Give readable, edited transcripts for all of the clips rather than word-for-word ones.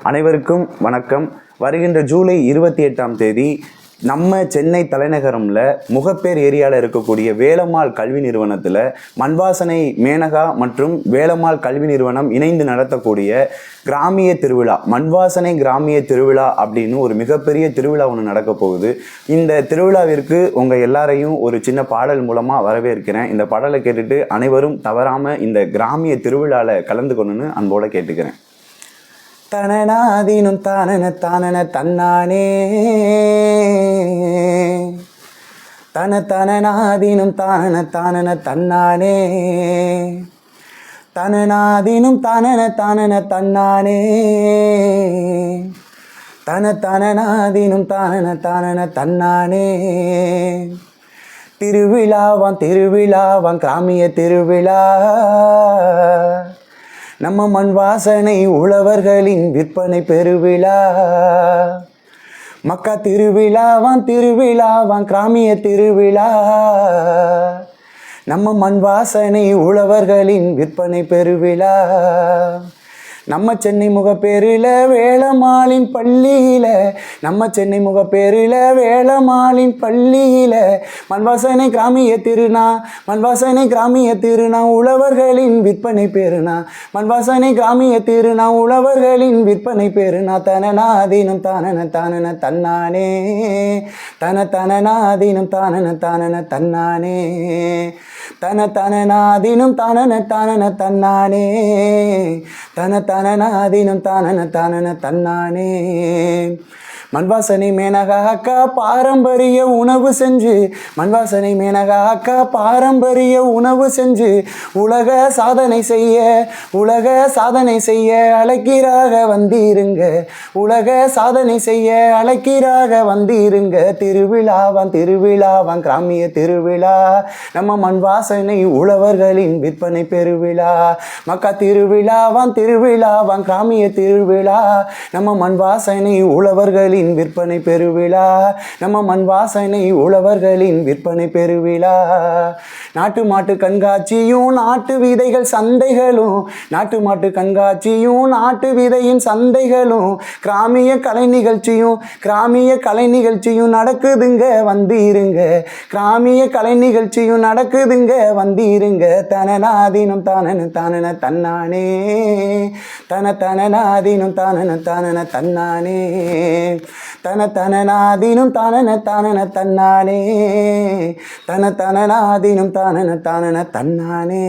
அனைவருக்கும் வணக்கம். வருகின்ற ஜூலை 28ஆம் தேதி நம்ம சென்னை தலைநகரம்ல முகப்பேர் ஏரியாவில் இருக்கக்கூடிய வேலம்மாள் கல்வி நிறுவனத்தில் மண்வாசனை மேனகா மற்றும் வேலம்மாள் கல்வி நிறுவனம் இணைந்து நடத்தக்கூடிய கிராமிய திருவிழா, மண்வாசனை கிராமிய திருவிழா அப்படின்னு ஒரு மிகப்பெரிய திருவிழா ஒன்று நடக்க போகுது. இந்த திருவிழாவிற்கு உங்கள் எல்லாரையும் ஒரு சின்ன பாடல் மூலமாக வரவேற்கிறேன். இந்த பாடலை கேட்டுட்டு அனைவரும் தவறாமல் இந்த கிராமிய திருவிழாவில் கலந்துக்கணும்னு அன்போடு கேட்டுக்கிறேன். தனனாதீனும் தானன தானன தன்னானே, தனனாதீனும் தானன தானன தன்னானே, தனனாதீனும் தானன தானன தன்னானே, தனனாதீனும் தானன தானன தன்னானே. திருவிழாவான் திருவிழாவான் கிராமிய திருவிழா, நம்ம மண் வாசனை உழவர்களின் விற்பனை பெருவிழா. மக்கா திருவிழாவான் திருவிழாவான் கிராமிய திருவிழா, நம்ம மண் வாசனை உழவர்களின் விற்பனை பெருவிழா. நம்ம சென்னை முகப்பேரில் வேலம்மாளின் பள்ளியில், நம்ம சென்னை முகப்பேரில் வேலம்மாளின் பள்ளியில் மண்வாசனை கிராமிய திருநா, மண்வாசனை கிராமிய திருநா உழவர்களின் விற்பனை பெருநா, மண்வாசனை கிராமிய திருநா உழவர்களின் விற்பனை பெருநா. தனனாதீனம் தானன தானன தன்னானே, தனனாதீனம் தானன தானன தன்னானே, தனனாதீனம் தானன தானன தன்னானே, தனனாதீனம் தானன தானன தன்னானே. மண்வாசனை மேனகா அக்கா பாரம்பரிய உணவு செஞ்சு, மண்வாசனை மேனகா அக்கா பாரம்பரிய உணவு செஞ்சு உலக சாதனை செய்ய, உலக சாதனை செய்ய அழைக்கிறாக வந்தீருங்க, உலக சாதனை செய்ய அழைக்கிறாக வந்தீருங்க. திருவிழாவான் திருவிழாவான் கிராமிய திருவிழா, நம்ம மண்வாசனை உழவர்களின் விற்பனை பெருவிழா. மக்கா திருவிழாவான் திருவிழாவான் கிராமிய திருவிழா, நம்ம மண்வாசனை உழவர்களின் விற்பனை பெருவிழா, நம்ம மண் வாசனை உழவர்களின் விற்பனை பெருவிழா. நாட்டு மாட்டு கண்காட்சியும் நாட்டு விதைகள் சந்தைகளும், நாட்டு மாட்டு கண்காட்சியும் நாட்டு விதையின் சந்தைகளும், கிராமிய கலை நிகழ்ச்சியும் கிராமிய கலை நிகழ்ச்சியும் நடக்குதுங்க வந்தீருங்க, கிராமிய கலை நிகழ்ச்சியும் நடக்குதுங்க வந்தீருங்க. தனனாதீனம் தானன தானன தன்னானே, தனனாதீனம் தானன தானன தன்னானே, தனனாதீனம் தானன தானன தன்னானே, தனனாதீனம் தானன தானன தன்னானே.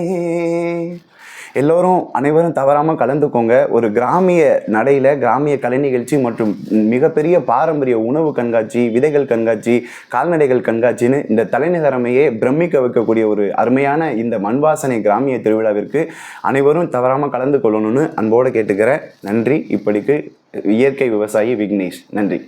எல்லோரும் அனைவரும் தவறாமல் கலந்துக்கோங்க. ஒரு கிராமிய நடையில் கிராமிய கலை நிகழ்ச்சி மற்றும் மிகப்பெரிய பாரம்பரிய உணவு கண்காட்சி, விதைகள் கண்காட்சி, கால்நடைகள் கண்காட்சின்னு இந்த தலைநகரமையே பிரமிக்க வைக்கக்கூடிய ஒரு அருமையான இந்த மண்வாசனை கிராமிய திருவிழாவிற்கு அனைவரும் தவறாமல் கலந்து கொள்ளணும்னு அன்போடு கேட்டுக்கிறேன். நன்றி. இப்படிக்கு இயற்கை விவசாயி விக்னேஷ். நன்றி.